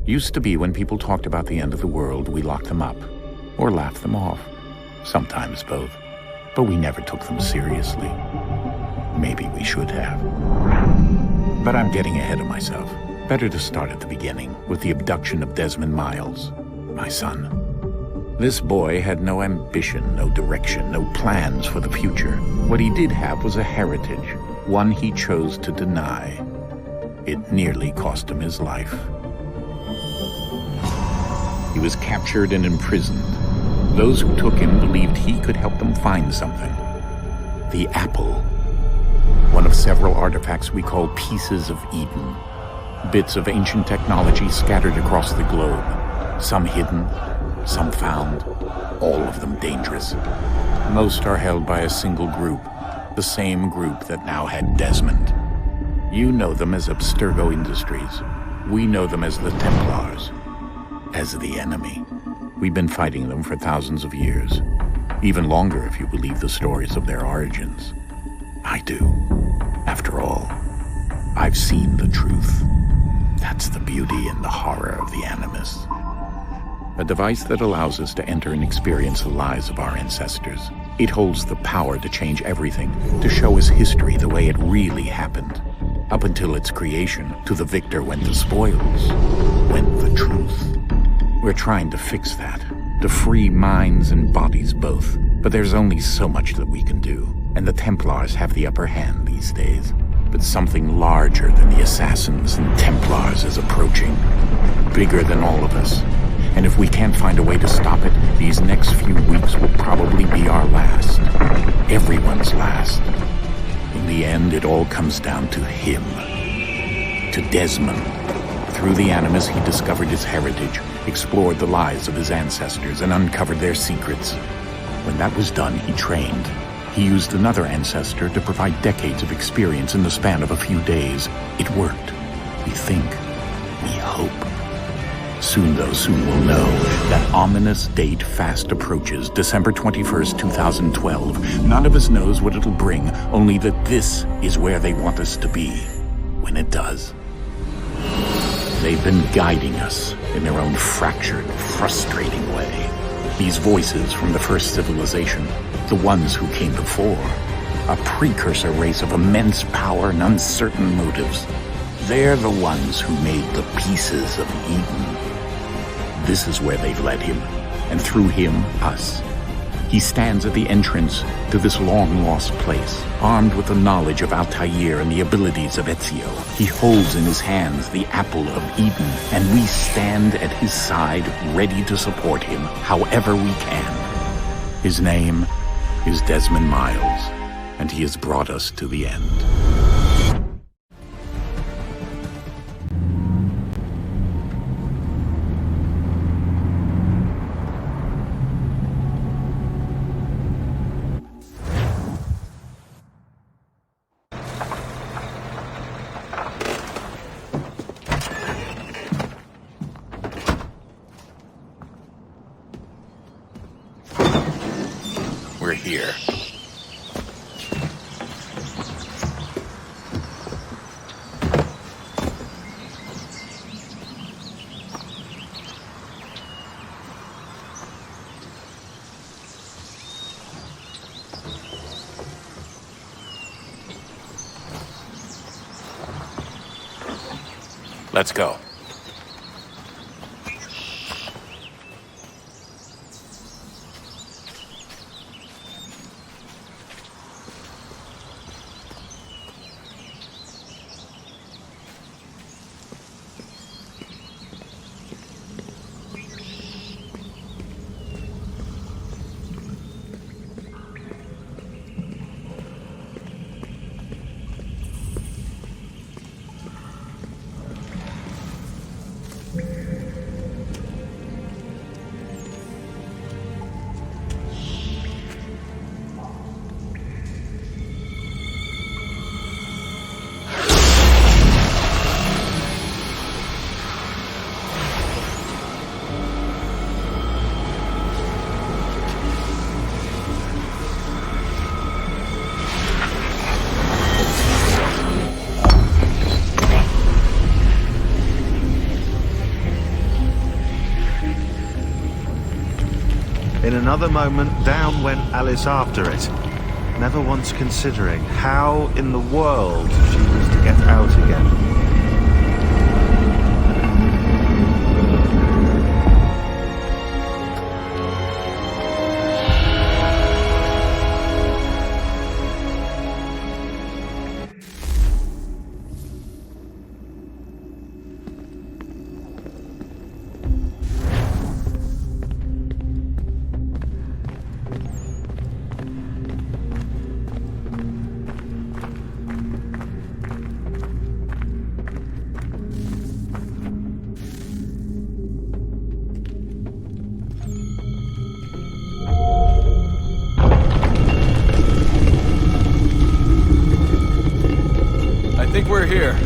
Used to be when people talked about the end of the world, we locked them up. Or laughed them off. Sometimes both. But we never took them seriously. Maybe we should have. But I'm getting ahead of myself. Better to start at the beginning, with the abduction of Desmond Miles, my son. This boy had no ambition, no direction, no plans for the future. What he did have was a heritage, one he chose to deny. It nearly cost him his life. He was captured and imprisoned. Those who took him believed he could help them find something. The apple. One of several artifacts we call pieces of Eden. Bits of ancient technology scattered across the globe. Some hidden, some found, all of them dangerous. Most are held by a single group, the same group that now had Desmond. You know them as Abstergo Industries. We know them as the Templars, as the enemy. We've been fighting them for thousands of years, even longer if you believe the stories of their origins. I do. After all, I've seen the truth. That's the beauty and the horror of the Animus. A device that allows us to enter and experience the lives of our ancestors. It holds the power to change everything, to show us history the way it really happened. Up until its creation, to the victor went the spoils, went the truth. We're trying to fix that, to free minds and bodies both. But there's only so much that we can do, and the Templars have the upper hand these days. But something larger than the Assassins and Templars is approaching, bigger than all of us. And if we can't find a way to stop it, these next few weeks will probably be our last. Everyone's last. In the end, it all comes down to him. To Desmond. Through the Animus, he discovered his heritage, explored the lives of his ancestors, and uncovered their secrets. When that was done, he trained. He used another ancestor to provide decades of experience in the span of a few days. It worked. We think. We hope. Soon we'll know. That ominous date fast approaches, December 21st, 2012. None of us knows what it'll bring, only that this is where they want us to be, when it does. They've been guiding us in their own fractured, frustrating way. These voices from the first civilization, the ones who came before, a precursor race of immense power and uncertain motives. They're the ones who made the pieces of Eden. This is where they've led him, and through him, us. He stands at the entrance to this long-lost place, armed with the knowledge of Altair and the abilities of Ezio. He holds in his hands the apple of Eden, and we stand at his side, ready to support him however we can. His name is Desmond Miles, and he has brought us to the end. We're here. Let's go. In another moment, down went Alice after it, never once considering how in the world she was to get out again. I think we're here.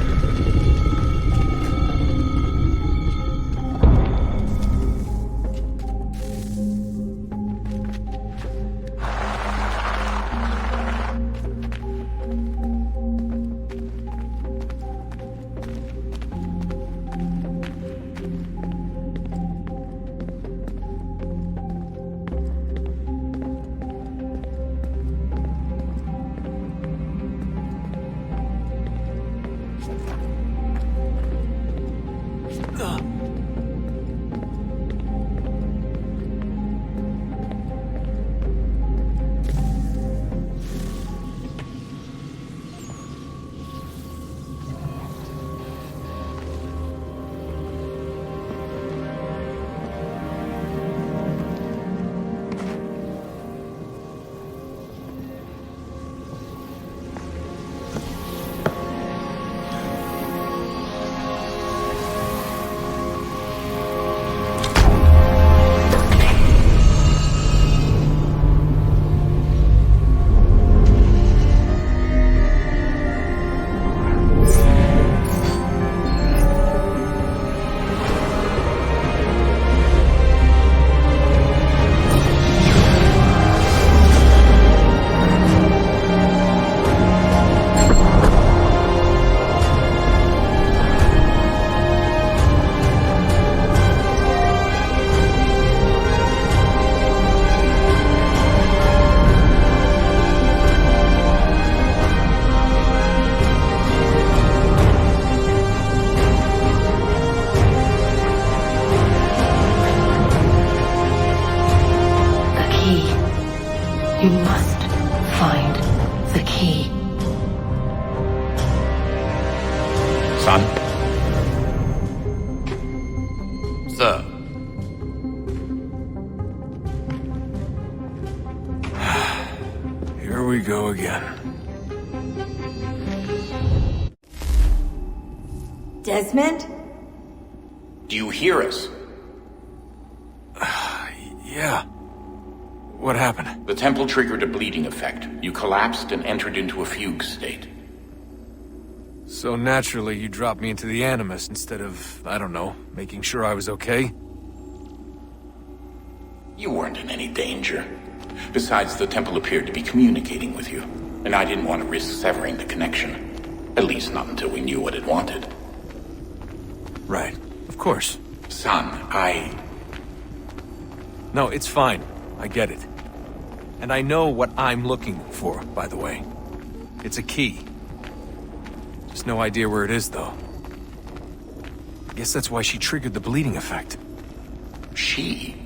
You must find the key. Son? Sir. Here we go again. Desmond? Do you hear us? Yeah. What happened? The temple triggered a bleeding effect. You collapsed and entered into a fugue state. So naturally, you dropped me into the Animus instead of, I don't know, making sure I was okay? You weren't in any danger. Besides, the temple appeared to be communicating with you, and I didn't want to risk severing the connection. At least not until we knew what it wanted. Right. Of course. Son, No, it's fine. I get it. And I know what I'm looking for, by the way. It's a key. Just no idea where it is, though. I guess that's why she triggered the bleeding effect. She?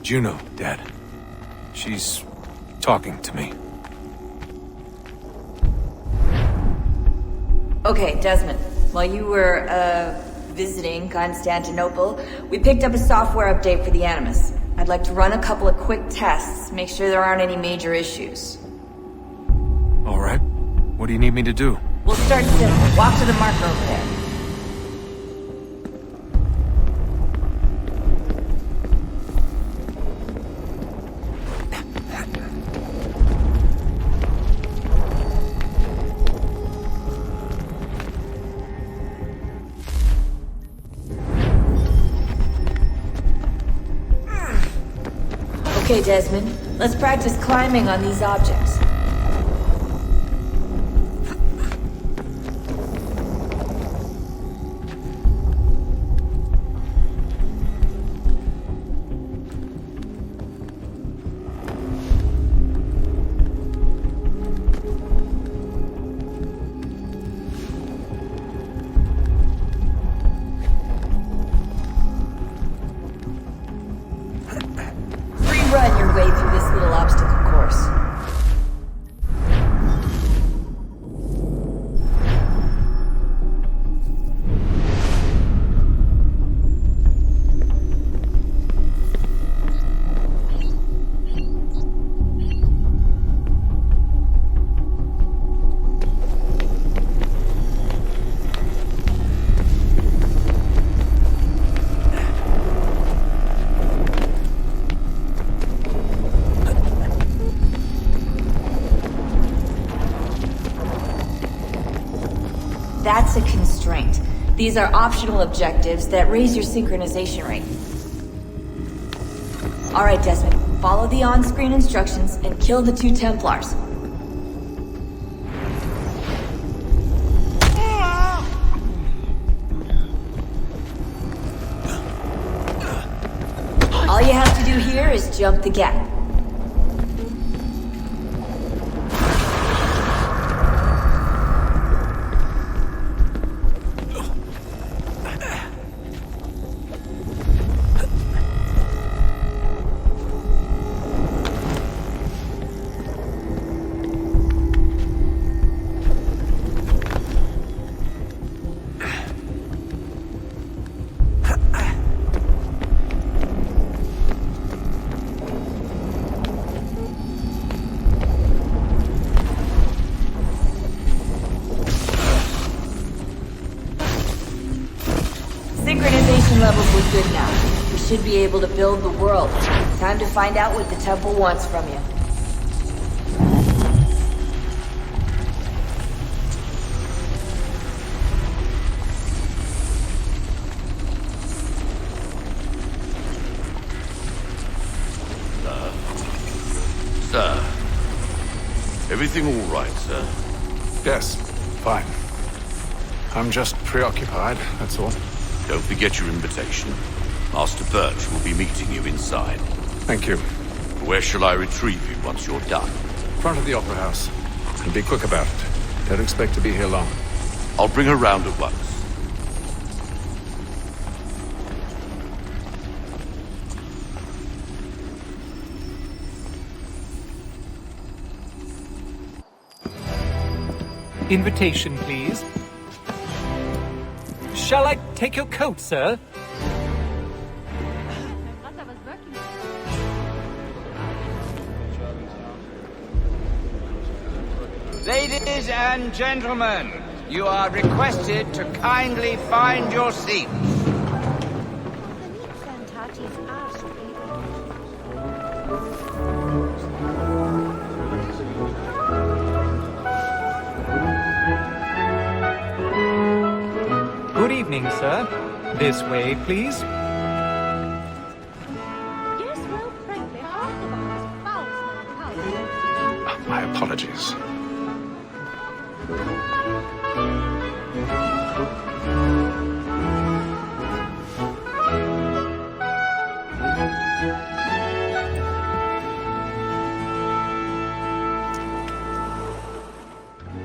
Juno, Dad. She's talking to me. Okay, Desmond. While you were, visiting Constantinople, we picked up a software update for the Animus. I'd like to run a couple of quick tests, make sure there aren't any major issues. All right. What do you need me to do? We'll start simple. Walk to the marker over there. Okay, Desmond. Let's practice climbing on these objects. These are optional objectives that raise your synchronization rate. Alright, Desmond. Follow the on-screen instructions and kill the 2 Templars. All you have to do here is jump the gap. Synchronization levels look good now. We should be able to build the world. Time to find out what the temple wants from you. Sir. Everything all right, sir? Yes, fine. I'm just preoccupied, that's all. Don't forget your invitation. Master Birch will be meeting you inside. Thank you. Where shall I retrieve you once you're done? Front of the Opera House. And be quick about it. Don't expect to be here long. I'll bring her round at once. Invitation, please. Shall I take your coat, sir? Ladies and gentlemen, you are requested to kindly find your seats. Good evening, sir. This way, please. Yes, well, frankly, half the bar is foul-smelling. My apologies.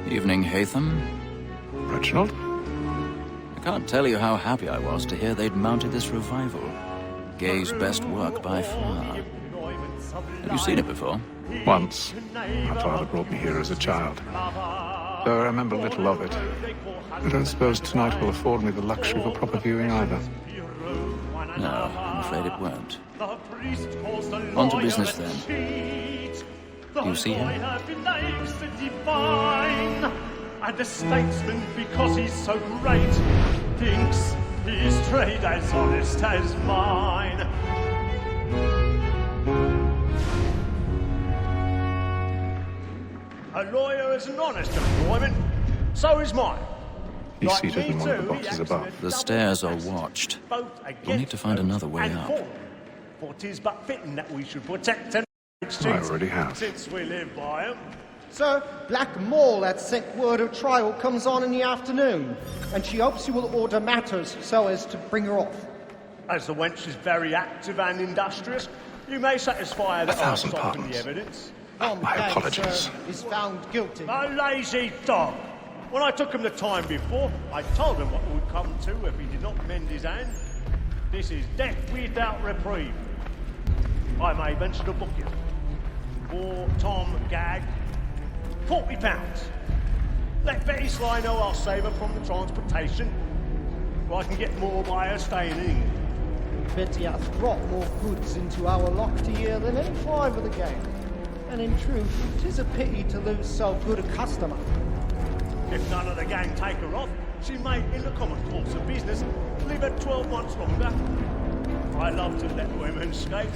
Evening, Hatham. Reginald? I can't tell you how happy I was to hear they'd mounted this revival. Gay's best work by far. Have you seen it before? Once. My father brought me here as a child. Though I remember little of it. I don't suppose tonight will afford me the luxury of a proper viewing either. No, I'm afraid it won't. On to business then. Do you see him? And the statesman, because he's so great, thinks his trade as honest as mine. A lawyer is an honest employment, so is mine. He's seated in one of the boxes above. The stairs are watched. We'll need to find another way up. For 'tis but fitting that we should protect and I already have. since we live by 'em. Sir, Black Mall had sent word of trial comes on in the afternoon, and she hopes you will order matters so as to bring her off. As the wench is very active and industrious, you may satisfy her that I'll 1,000 soften the pardons. evidence. Tom My Gaggs, apologies. sir, is found guilty. A lazy dog! When I took him the time before, I told him what would come to if he did not mend his hand. This is death without reprieve. I may mention a booking. For Tom Gaggs, £40. Let Betty Sly know I'll save her from the transportation, or I can get more by her staying in England. Betty hath brought more goods into our locked year than any five of the gang. And in truth, 'tis a pity to lose so good a customer. If none of the gang take her off, she may, in the common course of business, leave her 12 months longer. I love to let women skate.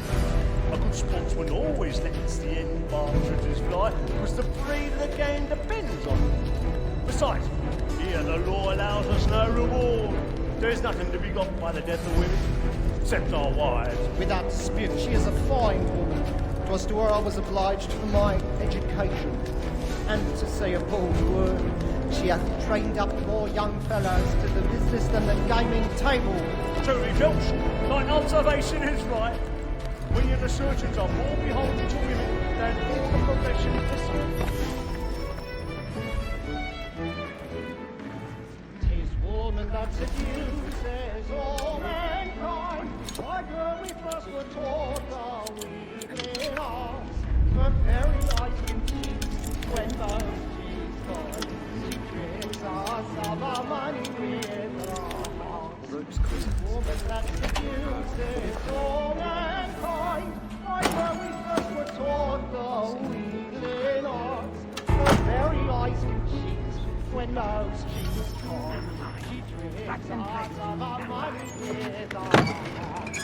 A good sportsman always lets the end partridges fly, because the breed of the game depends on it. Besides, he here, the law allows us no reward. There's nothing to be got by the death of women, except our wives. Without dispute, she is a fine woman. 'Twas to her I was obliged for my education. And to say a bold word, she hath trained up more young fellows to the business than the gaming table. Truly, Filch, thine observation is right. We in the surgeons are more beholden to women than all the profession itself. 'Tis woman that seduces all mankind. Why were we first were taught the weakling arts? Her very eyes can cheat when those cheats find. She tricks us of our money with her hearts. 'Tis woman that seduces all mankind. Why were we first were taught the weakling arts? Her very eyes can cheat when those cheats find. She tricks us of our money with her hearts.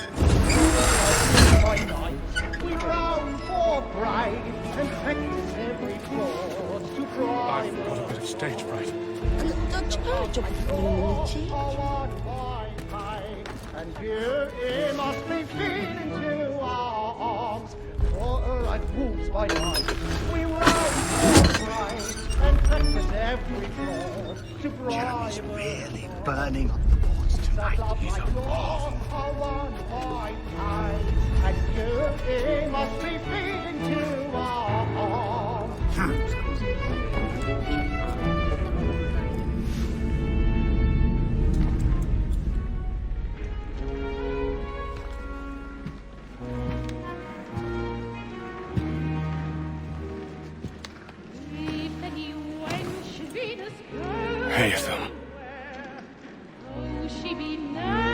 By night we roam for bride and practice every fraud to bribe. I've got a bit of stage fright. The church of the and here it must be feed into our arms. For like wolves by night, we roam for bride and practice every fraud to bribe. Jeremy's really burning up the boards tonight. He's a ball. And here it must be feed into our arms. Hey, Ethel.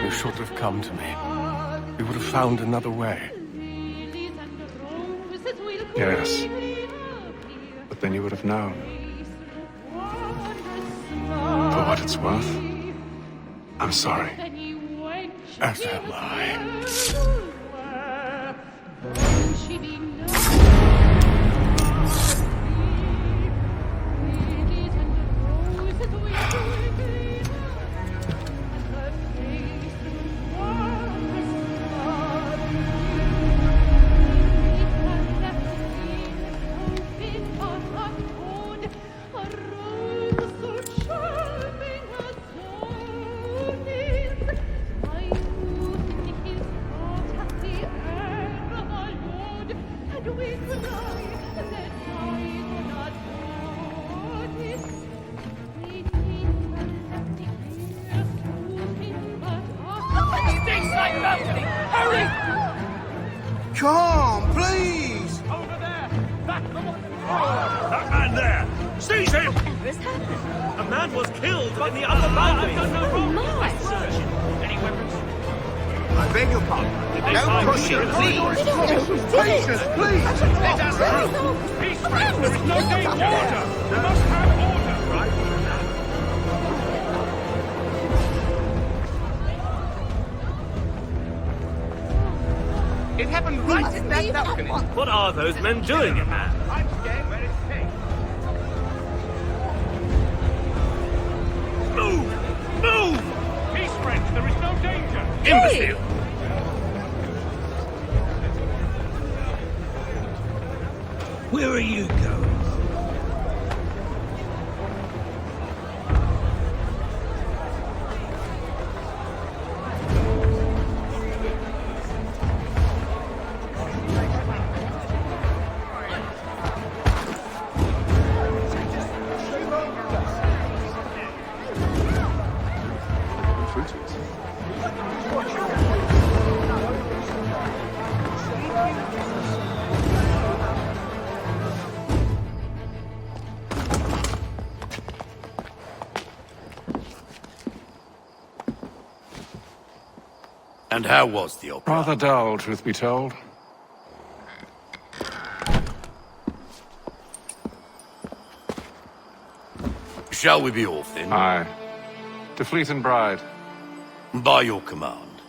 You should have come to me. We would have found another way. Yes. But then you would have known. For what it's worth, I'm sorry. As am I. Come, please! Over there! That man there! Seize him! A man was killed in the other boundary. Any weapons? I beg your pardon. Don't push it, please! Patience, please! Let us through! Peace, friends! There is no deep water! We must have order, right? It happened right in that balcony. What are those men doing in there? I'm scared where it's safe. Move! Move! Peace, friends! There is no danger! Imbecile! Where are you going? And how was the opera? Rather dull, truth be told. Shall we be off then? Aye. To Fleet and Bride. By your command.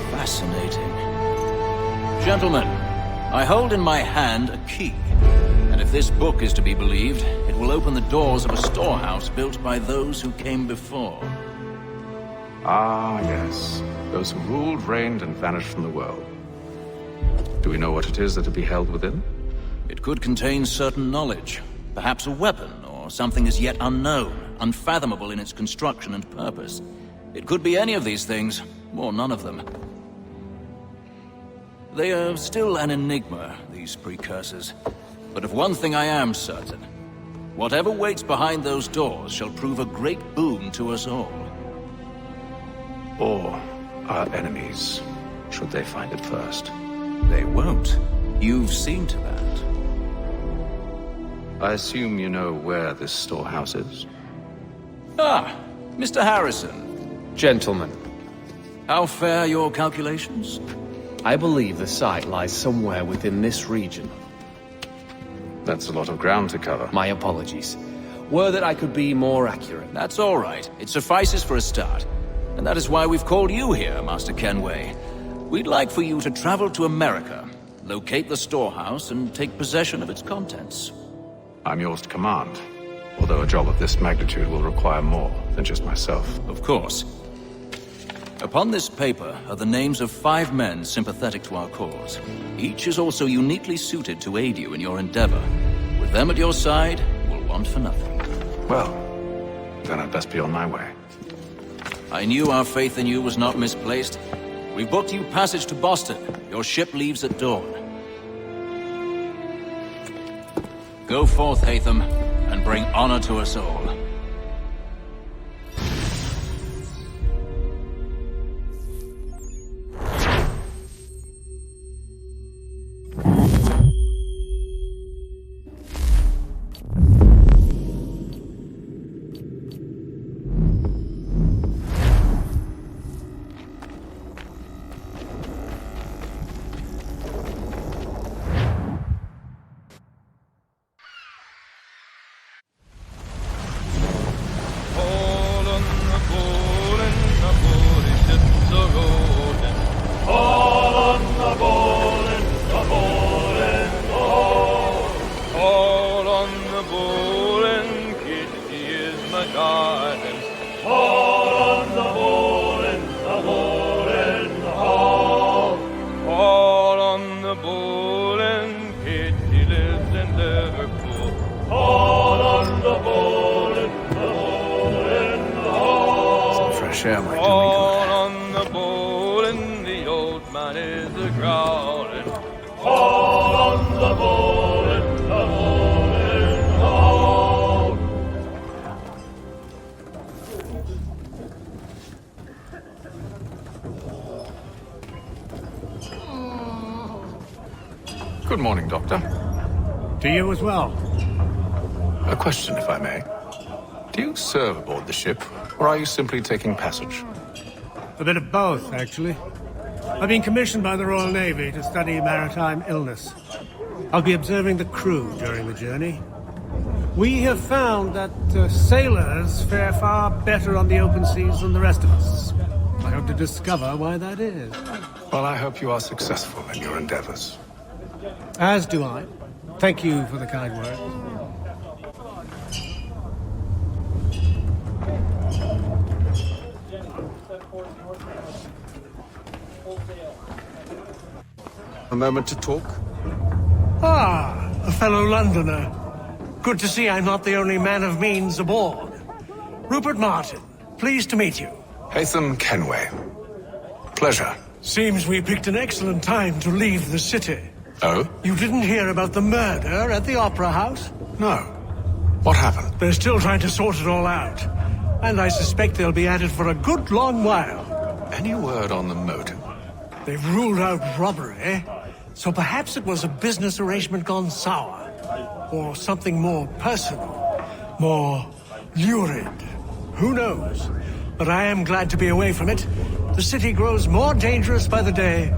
Fascinating. Gentlemen, I hold in my hand a key. And if this book is to be believed, it will open the doors of a storehouse built by those who came before. Ah, yes. Those who ruled, reigned, and vanished from the world. Do we know what it is that will be held within? It could contain certain knowledge. Perhaps a weapon, or something as yet unknown, unfathomable in its construction and purpose. It could be any of these things, or none of them. They are still an enigma, these precursors. But of one thing I am certain. Whatever waits behind those doors shall prove a great boon to us all. Or our enemies, should they find it first. They won't. You've seen to that. I assume you know where this storehouse is? Ah, Mr. Harrison. Gentlemen. How fare your calculations? I believe the site lies somewhere within this region. That's a lot of ground to cover. My apologies. Were that I could be more accurate. That's all right. It suffices for a start. And that is why we've called you here, Master Kenway. We'd like for you to travel to America, locate the storehouse, and take possession of its contents. I'm yours to command, although a job of this magnitude will require more than just myself. Of course. Upon this paper are the names of 5 men sympathetic to our cause. Each is also uniquely suited to aid you in your endeavor. With them at your side, we'll want for nothing. Well, then I'd best be on my way. I knew our faith in you was not misplaced. We've booked you passage to Boston. Your ship leaves at dawn. Go forth, Hatham, and bring honor to us all. Good morning, Doctor. To you as well. A question, if I may. Do you serve aboard the ship, or are you simply taking passage? A bit of both, actually. I've been commissioned by the Royal Navy to study maritime illness. I'll be observing the crew during the journey. We have found that sailors fare far better on the open seas than the rest of us. I hope to discover why that is. Well, I hope you are successful in your endeavors. As do I. Thank you for the kind words. A moment to talk? Ah, a fellow Londoner. Good to see I'm not the only man of means aboard. Rupert Martin, pleased to meet you. Hatham Kenway. Pleasure. Seems we picked an excellent time to leave the city. Oh? You didn't hear about the murder at the Opera House? No. What happened? They're still trying to sort it all out. And I suspect they'll be at it for a good long while. Any word on the motive? They've ruled out robbery, so perhaps it was a business arrangement gone sour. Or something more personal, more lurid. Who knows? But I am glad to be away from it. The city grows more dangerous by the day.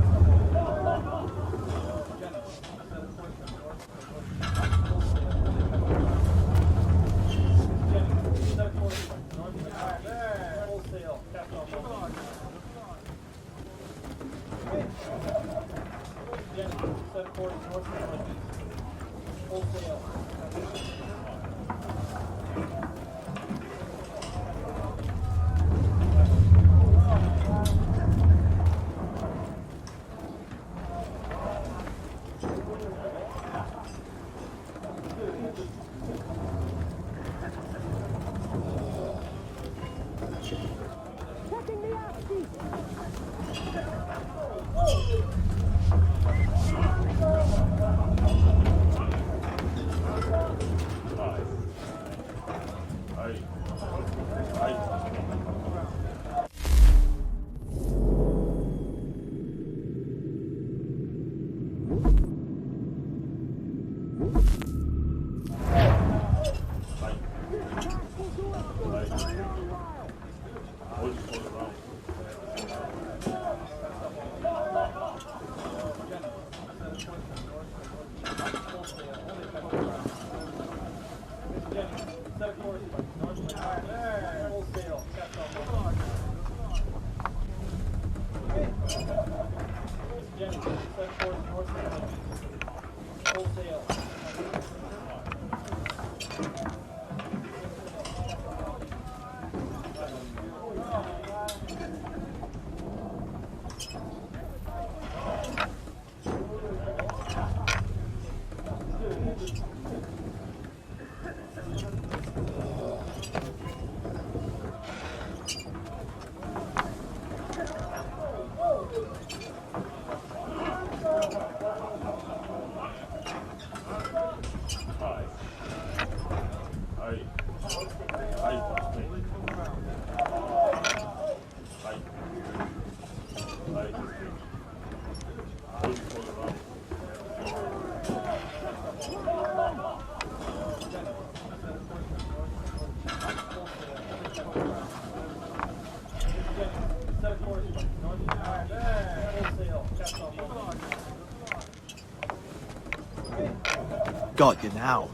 Got you now.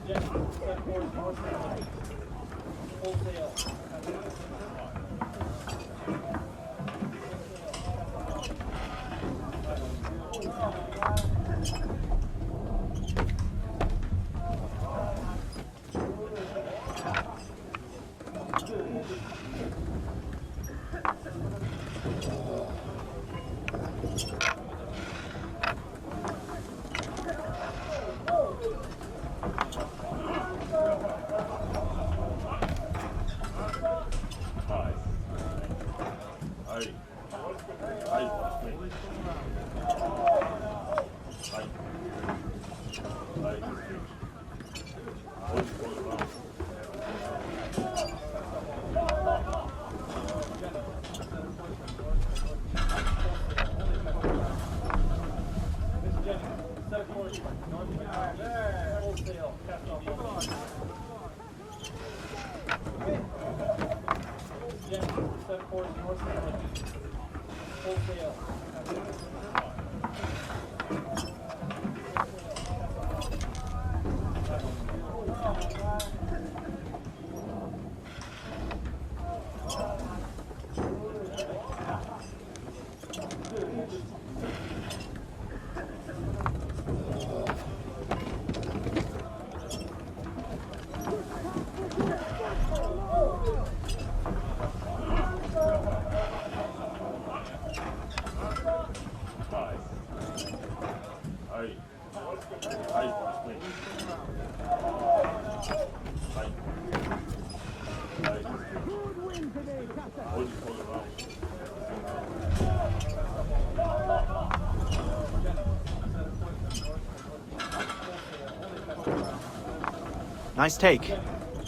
Nice take.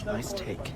Nice take.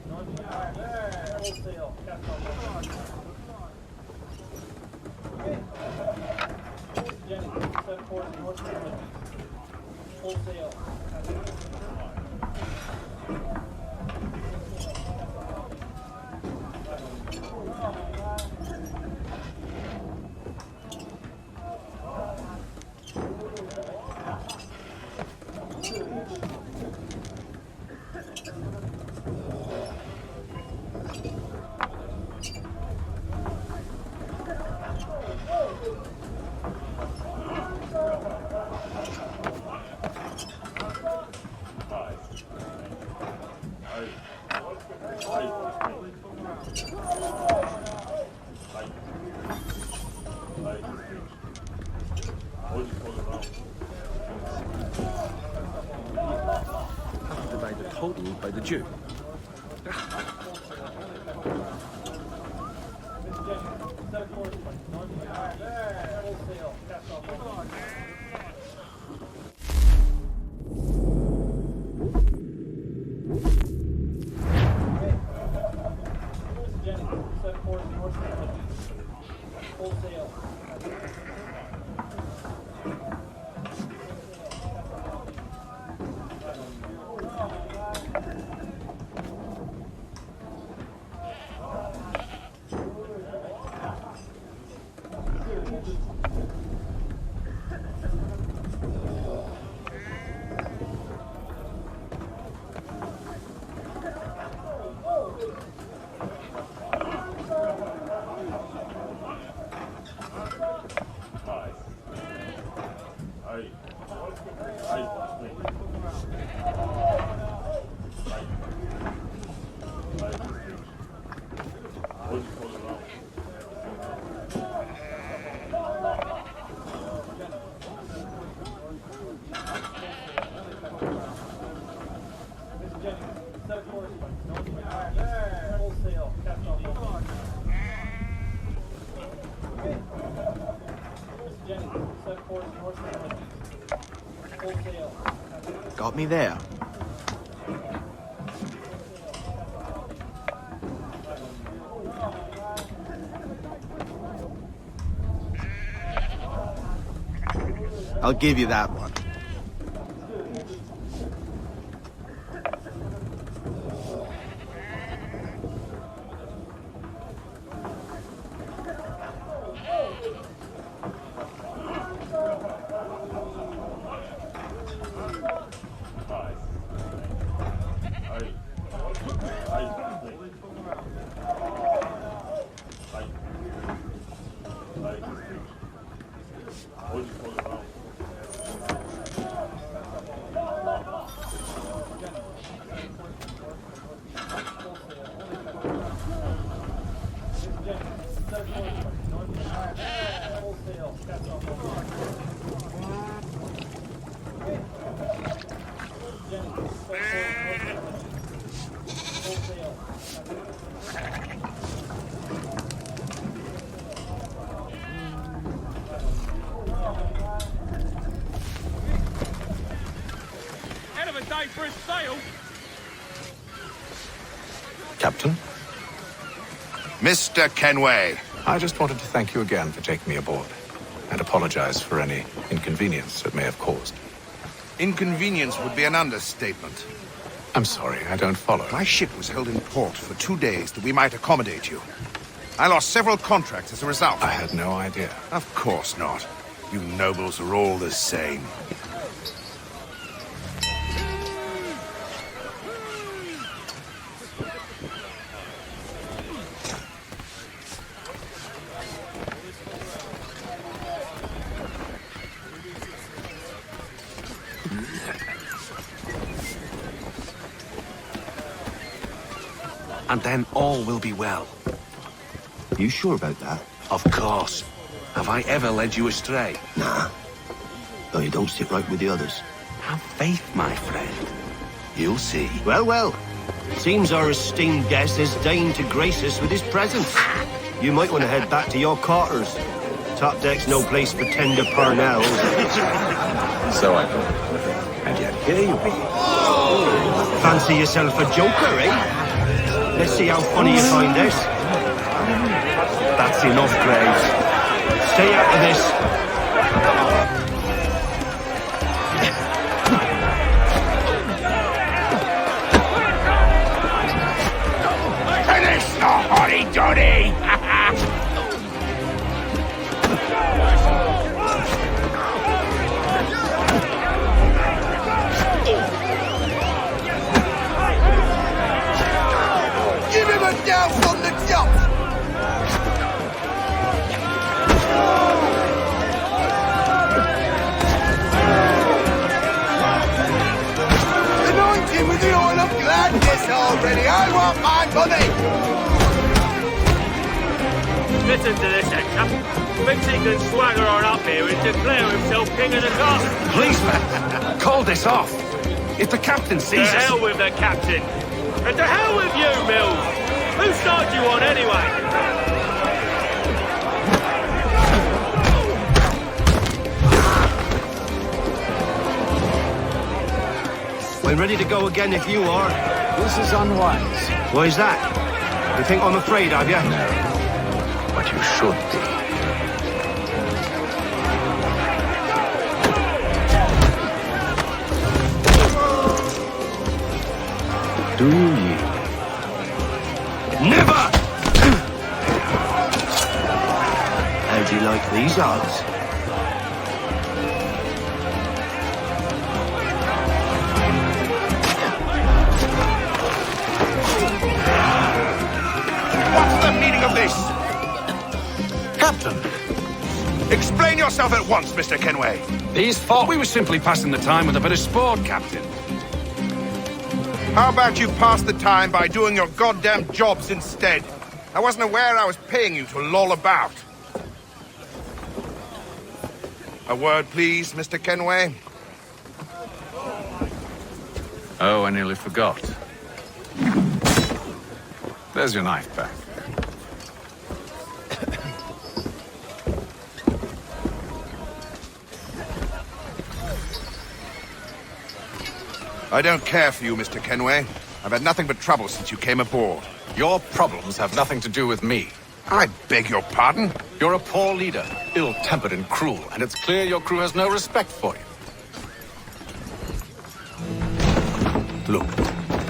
Divide the total by the Jew. Got me there. I'll give you that one. Captain? Mr. Kenway. I just wanted to thank you again for taking me aboard and apologize for any inconvenience it may have caused. Inconvenience would be an understatement. I'm sorry, I don't follow. My ship was held in port for 2 days that we might accommodate you. I lost several contracts as a result. I had no idea. Of course not. You nobles are all the same. And then all will be well. You sure about that? Of course. Have I ever led you astray? Nah. Though you don't sit right with the others. Have faith, my friend. You'll see. Well, well. Seems our esteemed guest has deigned to grace us with his presence. You might want to head back to your quarters. Top deck's no place for tender parnells. So I thought. And yet here you be. Fancy yourself a joker, eh? Let's see how funny you find this. That's enough, Graves. Stay out of this. Finish the hotty-toddy! Give him a down from the jump! already. I want my money! Listen to this, Hector. Thinks he can swagger on up here and declare himself king of the castle. Policeman, call this off. If the captain sees us... To hell with the captain. And to hell with you, Mills. Whose side do you on anyway? I'm ready to go again if you are. This is unwise. Why is that? You think I'm afraid of you? No, but you should be. Do you yield? Never! How do you like these odds? What's the meaning of this? Captain! Explain yourself at once, Mr. Kenway. These fought. We were simply passing the time with a bit of sport, Captain. How about you pass the time by doing your goddamn jobs instead? I wasn't aware I was paying you to loll about. A word, please, Mr. Kenway. Oh, I nearly forgot. There's your knife back. I don't care for you, Mr. Kenway. I've had nothing but trouble since you came aboard. Your problems have nothing to do with me. I beg your pardon? You're a poor leader, ill-tempered and cruel, and it's clear your crew has no respect for you. Look,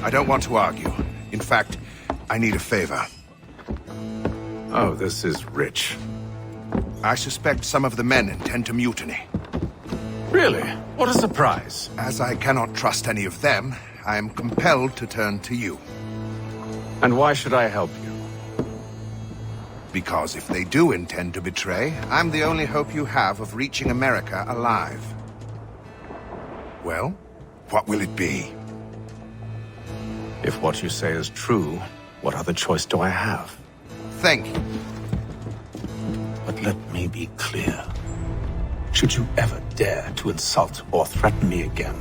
I don't want to argue. In fact, I need a favor. Oh, this is rich. I suspect some of the men intend to mutiny. Really? What a surprise. As I cannot trust any of them, I am compelled to turn to you. And why should I help you? Because if they do intend to betray, I'm the only hope you have of reaching America alive. Well, what will it be? If what you say is true, what other choice do I have? Think. But let me be clear. Should you ever dare to insult or threaten me again,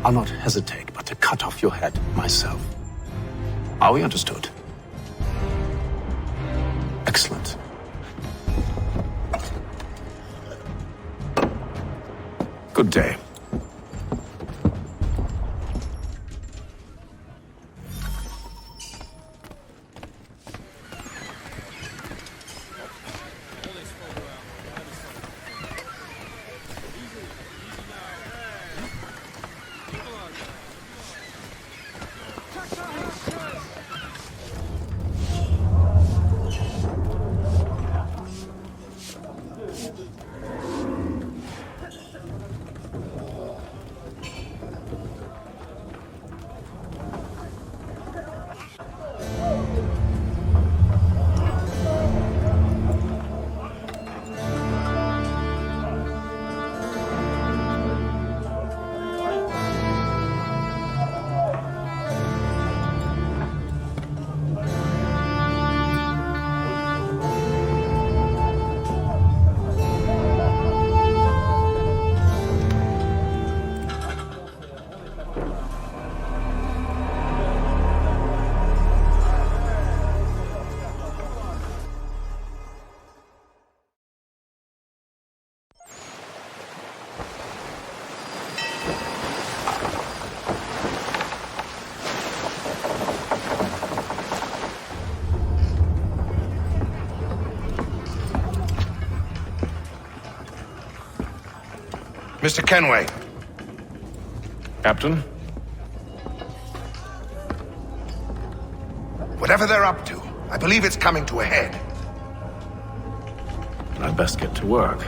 I'll not hesitate but to cut off your head myself. Are we understood? Excellent. Good day. Mr. Kenway. Captain? Whatever they're up to, I believe it's coming to a head. I'd best get to work.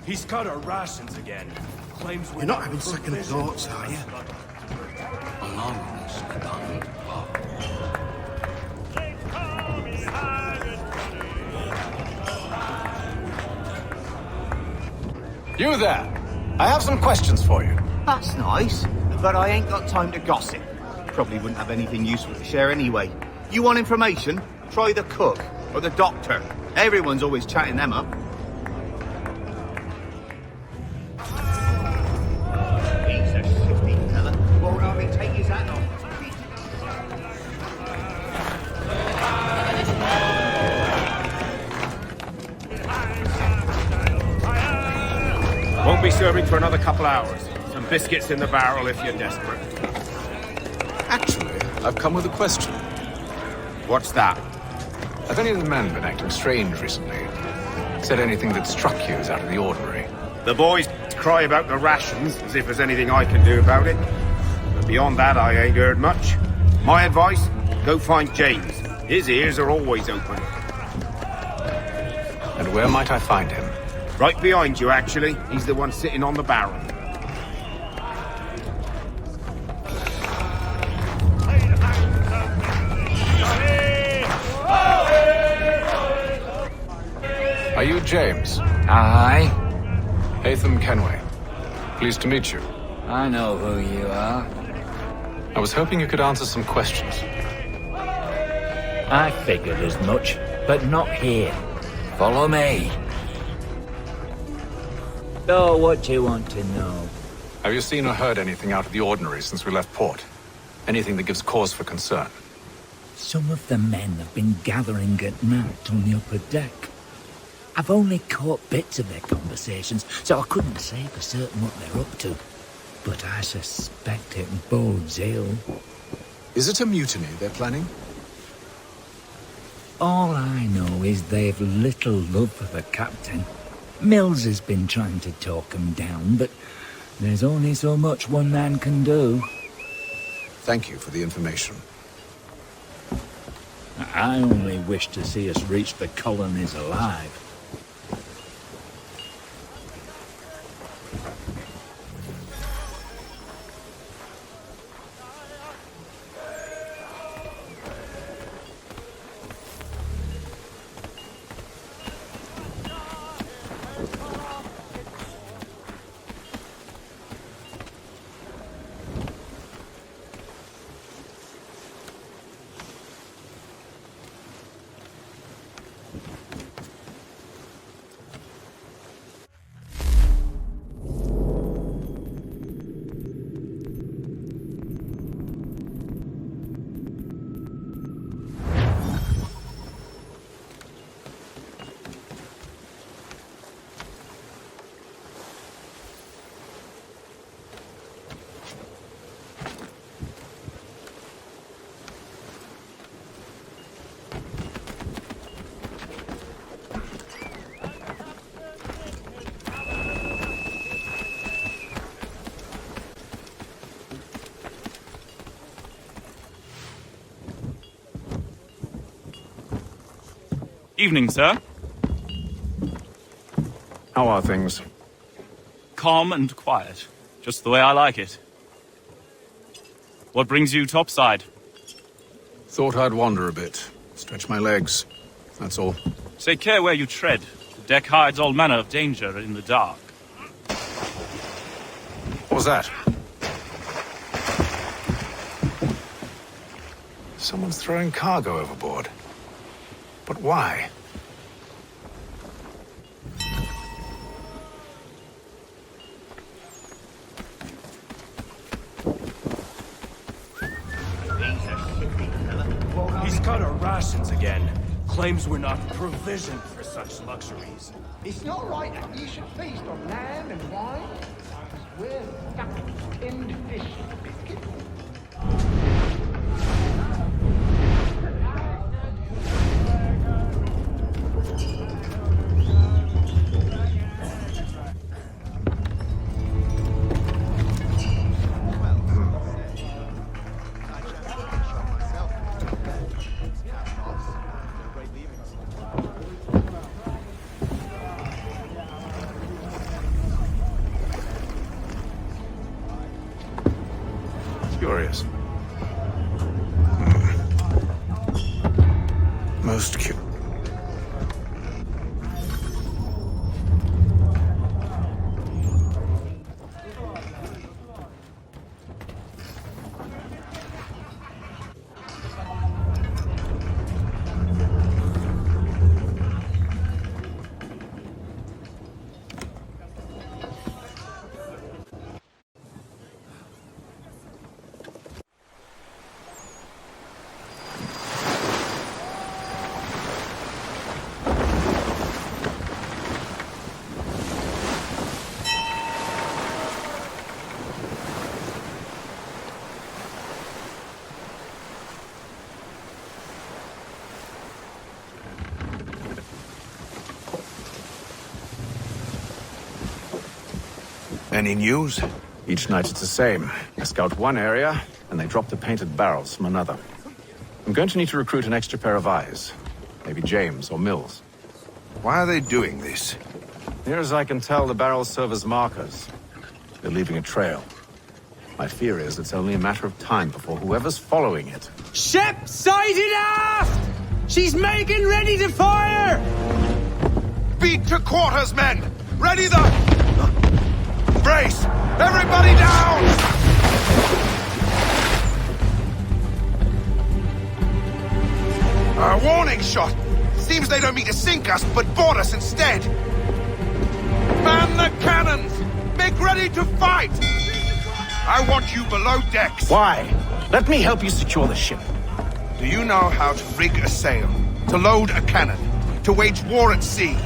He's cut our rations again. Claims You're not having second thoughts, are you? You there! I have some questions for you. That's nice, but I ain't got time to gossip. Probably wouldn't have anything useful to share anyway. You want information? Try the cook or the doctor. Everyone's always chatting them up. He's a shifty fella. Won't hardly take his hat off. Won't be serving for another couple hours. Some biscuits in the barrel if you're desperate. Actually, I've come with a question. What's that? Have any of the men been acting strange recently? Said anything that struck you as out of the ordinary? The boys cry about the rations, as if there's anything I can do about it. But beyond that, I ain't heard much. My advice, go find James. His ears are always open. And where might I find him? Right behind you, actually. He's the one sitting on the barrel. Are you James? Aye. Hatham Kenway. Pleased to meet you. I know who you are. I was hoping you could answer some questions. I figured as much, but not here. Follow me. So, what do you want to know? Have you seen or heard anything out of the ordinary since we left port? Anything that gives cause for concern? Some of the men have been gathering at night on the upper deck. I've only caught bits of their conversations, so I couldn't say for certain what they're up to. But I suspect it bodes ill. Is it a mutiny they're planning? All I know is they've little love for the captain. Mills has been trying to talk him down, but there's only so much one man can do. Thank you for the information. I only wish to see us reach the colonies alive. Evening, sir. How are things? Calm and quiet. Just the way I like it. What brings you topside? Thought I'd wander a bit. Stretch my legs. That's all. Take care where you tread. The deck hides all manner of danger in the dark. What was that? Someone's throwing cargo overboard. But why? He's cut our rations again. Claims we're not provisioned for such luxuries. It's not right that you should feast on lamb and wine. We're stuck with tinned fish and biscuits. Curious. Most cute. Any news? Each night it's the same. I scout one area, and they drop the painted barrels from another. I'm going to need to recruit an extra pair of eyes. Maybe James or Mills. Why are they doing this? Near as I can tell, the barrels serve as markers. They're leaving a trail. My fear is it's only a matter of time before whoever's following it. Ship sighted aft! She's making ready to fire! Beat to quarters, men! Ready the... Brace! Everybody down! A warning shot! Seems they don't mean to sink us, but board us instead! Man the cannons! Make ready to fight! I want you below decks! Why? Let me help you secure the ship. Do you know how to rig a sail? To load a cannon? To wage war at sea?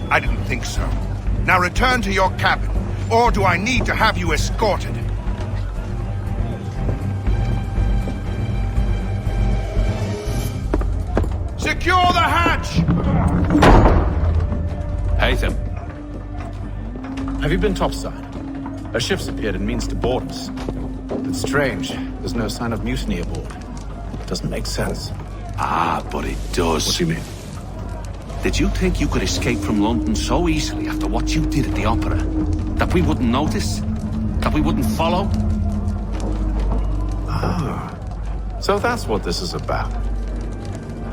I didn't think so. Now return to your cabin, or do I need to have you escorted? Secure the hatch! Haytham. Have you been topside? A ship's appeared and means to board us. It's strange. There's no sign of mutiny aboard. It doesn't make sense. Ah, but it does. What do you mean? Did you think you could escape from London so easily after what you did at the opera? That we wouldn't notice? That we wouldn't follow? Ah. So that's what this is about.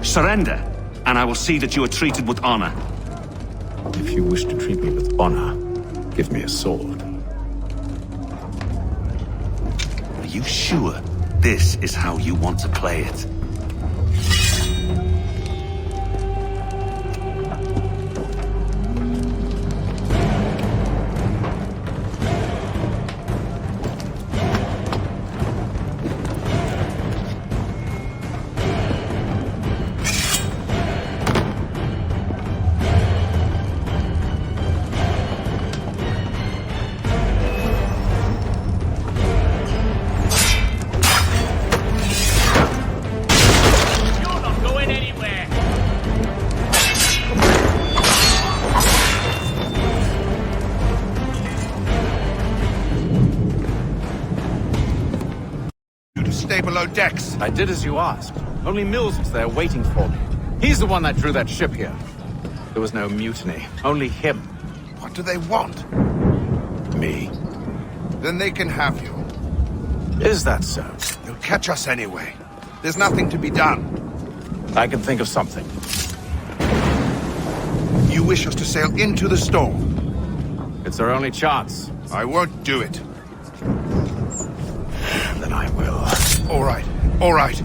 Surrender, and I will see that you are treated with honor. If you wish to treat me with honor, give me a sword. Are you sure this is how you want to play it? Stay below decks. I did as you asked. Only Mills was there waiting for me. He's the one that drew that ship here. There was no mutiny. Only him. What do they want? Me. Then they can have you. Is that so? You'll catch us anyway. There's nothing to be done. I can think of something. You wish us to sail into the storm? It's our only chance. I won't do it. Then I will. All right. All right.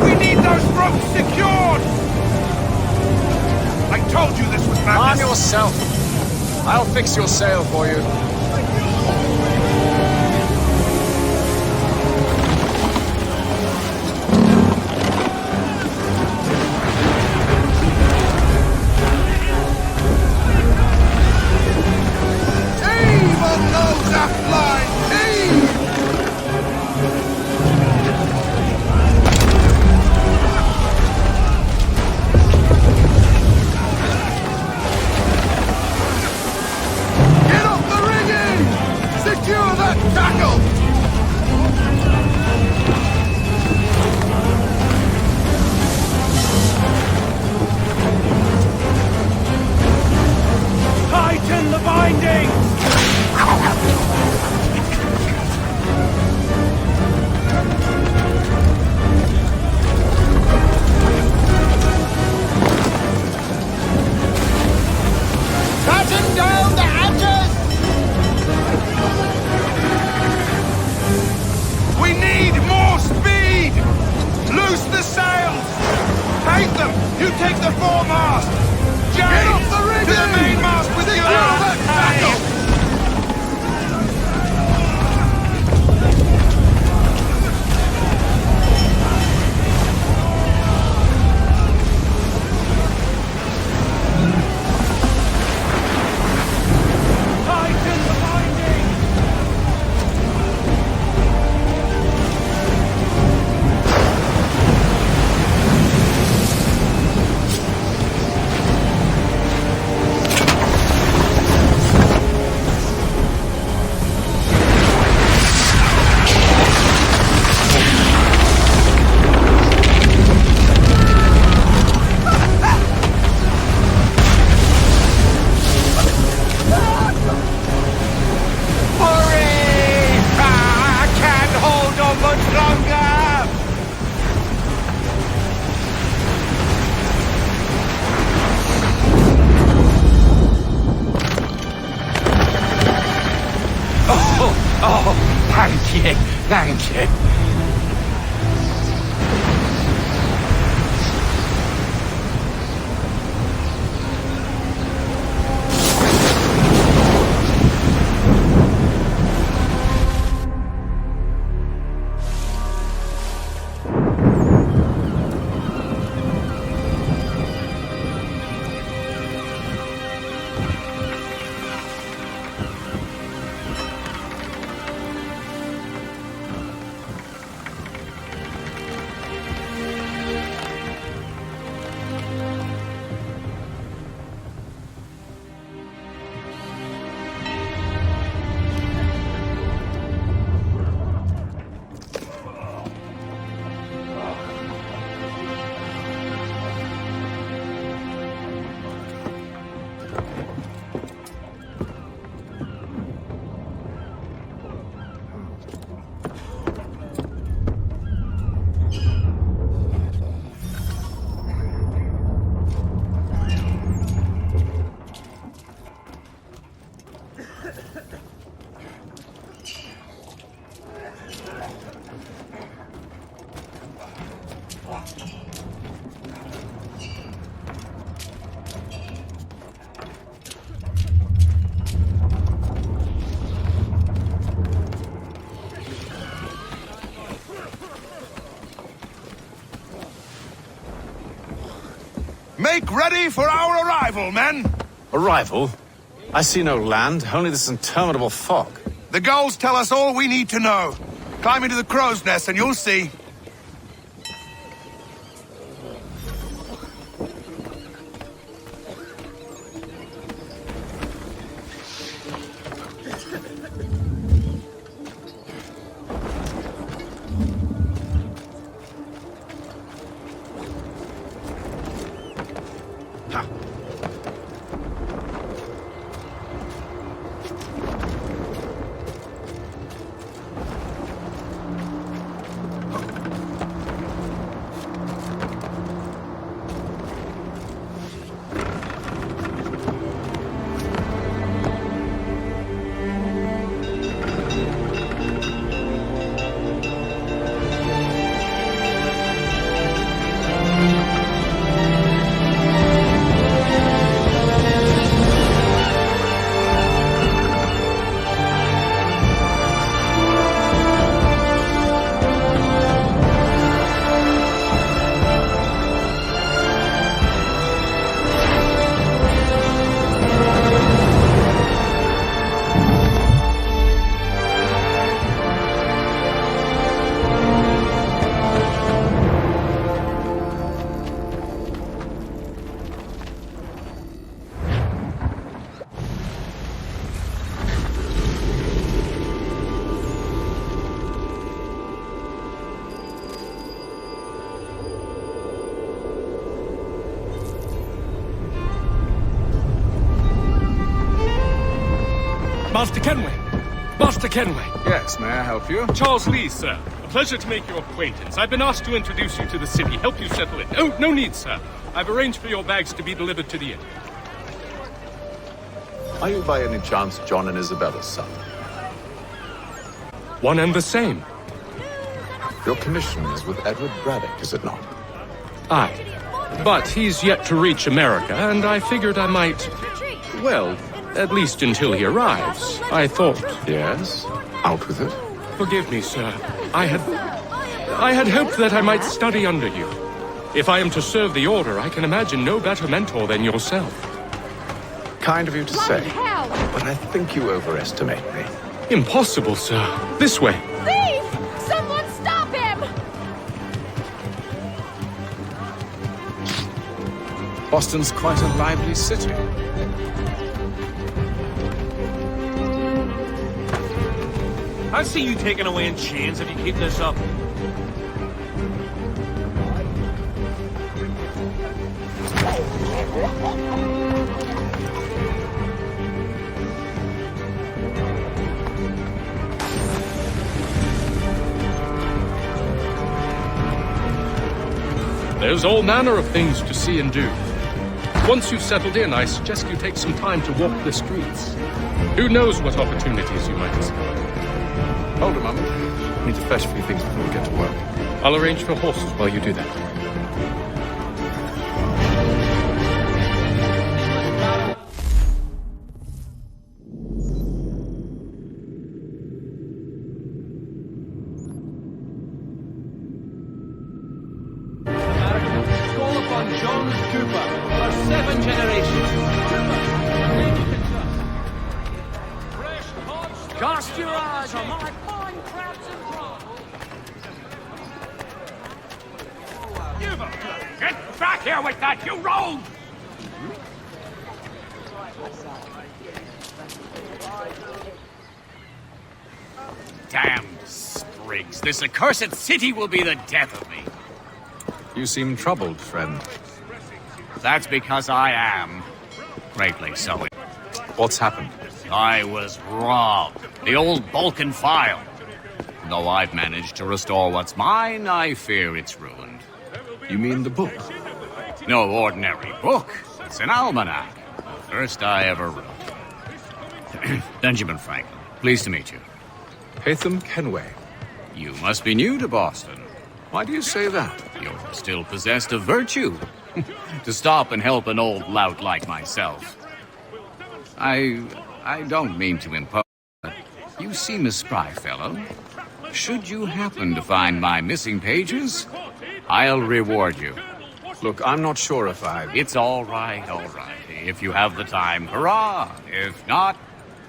We need those ropes secured! I told you this was madness! Arm yourself! I'll fix your sail for you. Heave on those aft lines! Heave! Get off the rigging! Oh, thank you, thank you. Make ready for our arrival, men! Arrival? I see no land, only this interminable fog. The gulls tell us all we need to know. Climb into the crow's nest and you'll see. Master Kenway! Master Kenway! Yes, may I help you? Charles Lee, sir. A pleasure to make your acquaintance. I've been asked to introduce you to the city, help you settle in. Oh, no need, sir. I've arranged for your bags to be delivered to the inn. Are you by any chance John and Isabella's son? One and the same. Your commission is with Edward Braddock, is it not? Aye. But he's yet to reach America, and I figured I might... Well, at least until he arrives, I thought. Yes? Out with it. Forgive me, sir. I had hoped that I might study under you. If I am to serve the Order, I can imagine no better mentor than yourself. Kind of you to say, but I think you overestimate me. Impossible, sir. This way. Thief! Someone stop him! Boston's quite a lively city. I'll see you taken away in chains if you keep this up. There's all manner of things to see and do. Once you've settled in, I suggest you take some time to walk the streets. Who knows what opportunities you might discover. Hold a moment. I need to fetch a few things before we get to work. I'll arrange for horses while you do that. Call upon John Cooper for 7 generations. Cast your eyes on my fine crabs and prawns. Get back here with that, you rogue! Damn sprigs. This accursed city will be the death of me. You seem troubled, friend. That's because I am. Greatly so. What's happened? I was robbed. The old Balkan file. Though I've managed to restore what's mine, I fear it's ruined. You mean the book? No ordinary book. It's an almanac. The first I ever wrote. Benjamin Franklin, pleased to meet you. Haytham Kenway. You must be new to Boston. Why do you say that? You're still possessed of virtue. To stop and help an old lout like myself. I don't mean to impose, but you seem a spry fellow. Should you happen to find my missing pages, I'll reward you. Look, I'm not sure if It's all right, all right. If you have the time, hurrah! If not,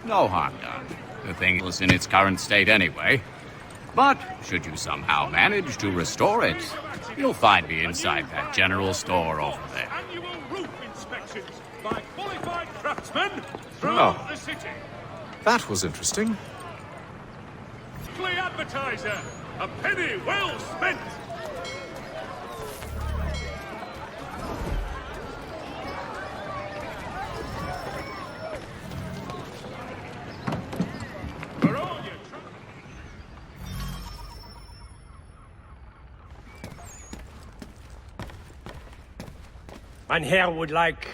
no harm done. The thing is in its current state anyway. But should you somehow manage to restore it, you'll find me inside that general store over there. Annual roof inspections by qualified craftsmen Oh. throughout the city. That was interesting. Weekly advertiser, a penny well spent. Mein Herr would like...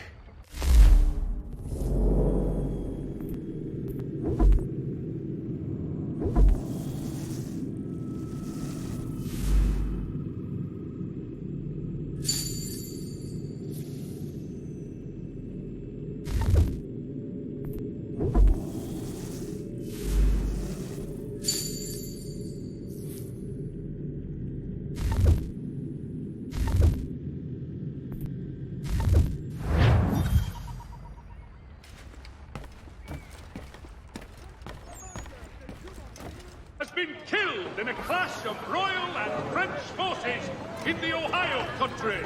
has been killed in a clash of Royal and French forces in the Ohio country.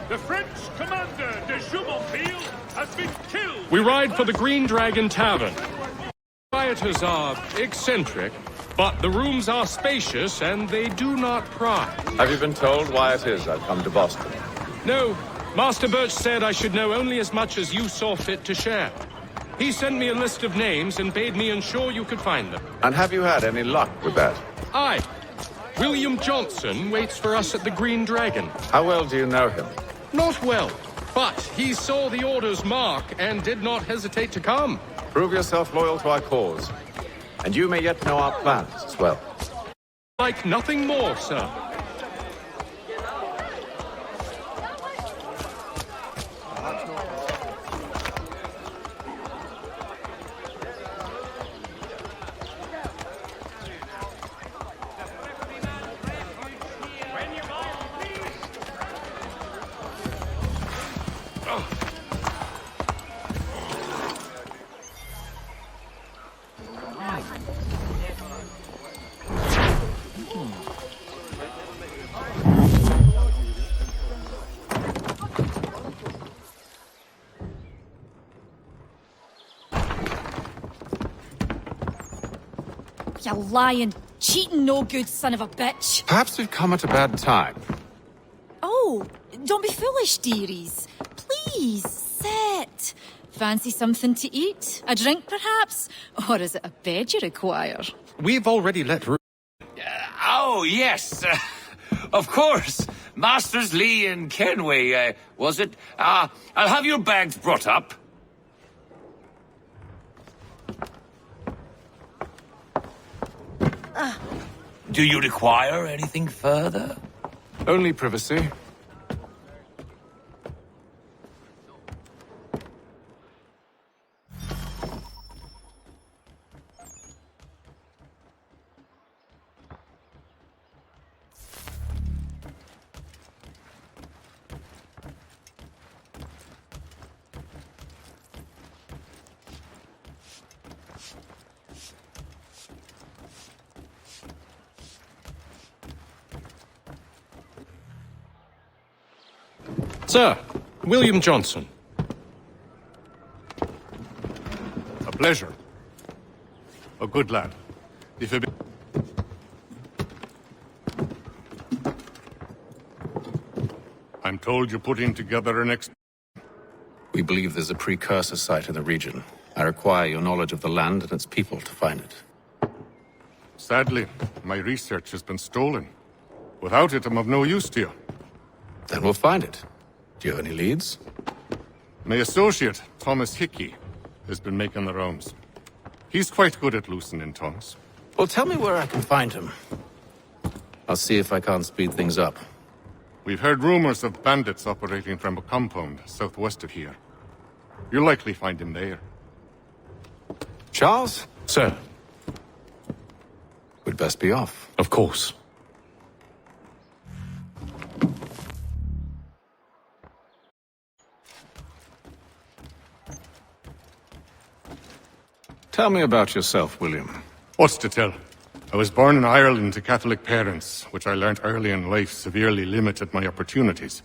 The French commander de Jumonville has been killed. We ride for the Green Dragon Tavern. Rioters are eccentric, but the rooms are spacious and they do not pry. Have you been told why it is I've come to Boston? No, Master Birch said I should know only as much as you saw fit to share. He sent me a list of names and bade me ensure you could find them. And have you had any luck with that? Aye. William Johnson waits for us at the Green Dragon. How well do you know him? Not well, but he saw the order's mark and did not hesitate to come. Prove yourself loyal to our cause, and you may yet know our plans as well. Like nothing more, sir. You lying, cheating, no good son of a bitch. Perhaps we've come at a bad time. Oh, don't be foolish, dearies. Please, sit. Fancy something to eat? A drink, perhaps? Or is it a bed you require? We've already let room. Oh, yes. Of course. Masters Lee and Kenway, was it? I'll have your bags brought up. Do you require anything further? Only privacy. Sir, William Johnson. A pleasure. A good lad. If it be... I'm told you're putting together an We believe there's a precursor site in the region. I require your knowledge of the land and its people to find it. Sadly, my research has been stolen. Without it, I'm of no use to you. Then we'll find it. Do you have any leads? My associate, Thomas Hickey, has been making the rounds. He's quite good at loosening tongues. Well, tell me where I can find him. I'll see if I can't speed things up. We've heard rumors of bandits operating from a compound southwest of here. You'll likely find him there. Charles? Sir. We'd best be off. Of course. Tell me about yourself, William. What's to tell? I was born in Ireland to Catholic parents, which I learnt early in life severely limited my opportunities.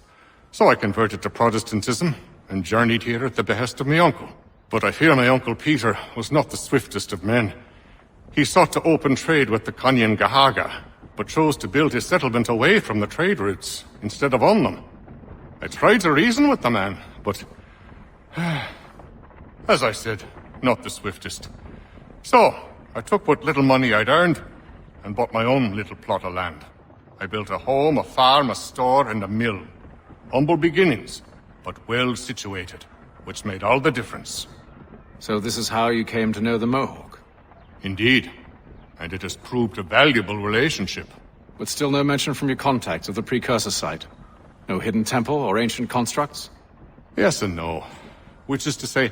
So I converted to Protestantism and journeyed here at the behest of my uncle. But I fear my uncle Peter was not the swiftest of men. He sought to open trade with the Conyan Gahaga, but chose to build his settlement away from the trade routes instead of on them. I tried to reason with the man, but... as I said, not the swiftest. So, I took what little money I'd earned and bought my own little plot of land. I built a home, a farm, a store, and a mill. Humble beginnings, but well situated, which made all the difference. So this is how you came to know the Mohawk? Indeed, and it has proved a valuable relationship. But still no mention from your contacts of the precursor site? No hidden temple or ancient constructs? Yes and no. Which is to say,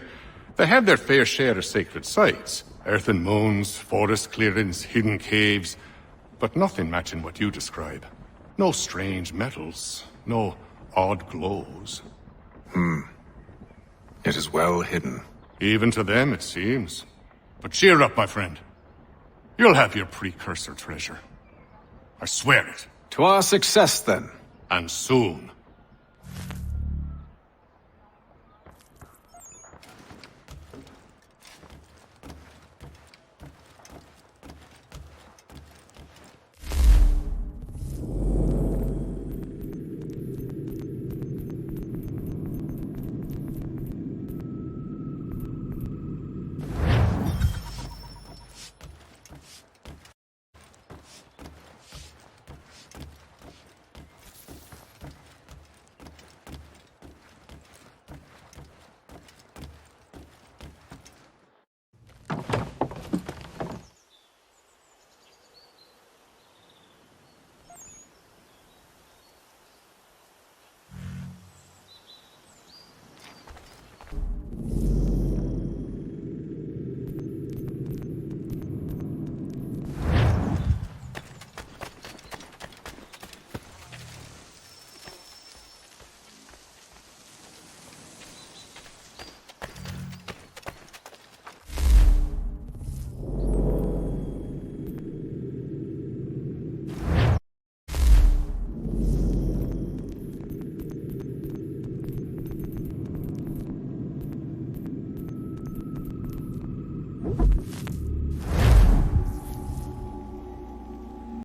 they have their fair share of sacred sites. Earthen mounds, forest clearings, hidden caves, but nothing matching what you describe. No strange metals, no odd glows. It is well hidden. Even to them, it seems. But cheer up, my friend. You'll have your precursor treasure. I swear it. To our success, then. And soon.